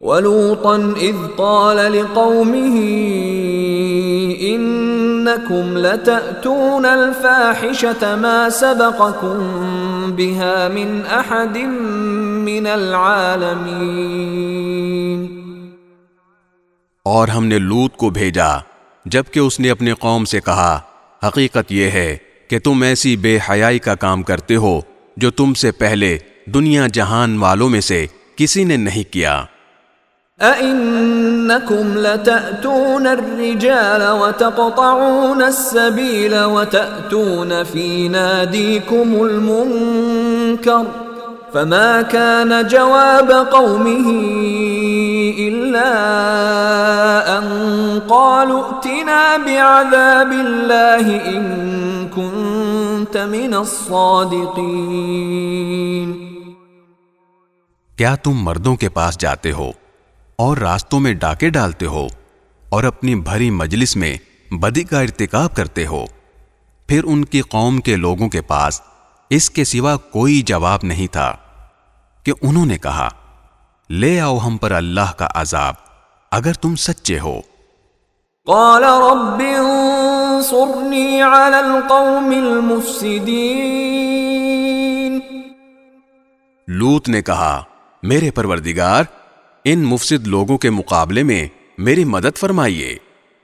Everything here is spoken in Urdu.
وَلُوطًا إِذْ قَالَ لِقَوْمِهِ إِنَّكُمْ لَتَأْتُونَ الْفَاحِشَةَ مَا سَبَقَكُمْ بِهَا مِنْ أَحَدٍ مِّنَ الْعَالَمِينَ۔ اور ہم نے لوط کو بھیجا جبکہ اس نے اپنے قوم سے کہا، حقیقت یہ ہے کہ تم ایسی بے حیائی کا کام کرتے ہو جو تم سے پہلے دنیا جہان والوں میں سے کسی نے نہیں کیا۔ أَإِنَّكُمْ لَتَأْتُونَ الرِّجَالَ وَتَقْطَعُونَ السَّبِيلَ وَتَأْتُونَ فِي نَادِيكُمُ الْمُنكَرَ فَمَا كَانَ جَوَابَ قَوْمِهِ إِلَّا أَن قَالُوا ائْتِنَا بِعَذَابِ اللَّهِ إِن كُنتَ مِنَ الصَّادِقِينَ۔ کیا تم مردوں کے پاس جاتے ہو اور راستوں میں ڈاکے ڈالتے ہو اور اپنی بھری مجلس میں بدی کا ارتکاب کرتے ہو؟ پھر ان کی قوم کے لوگوں کے پاس اس کے سوا کوئی جواب نہیں تھا کہ انہوں نے کہا، لے آؤ ہم پر اللہ کا عذاب اگر تم سچے ہو۔ قال رب انصرنی علی القوم المفسدین۔ لوط نے کہا، میرے پروردگار، ان مفسد لوگوں کے مقابلے میں میری مدد فرمائیے۔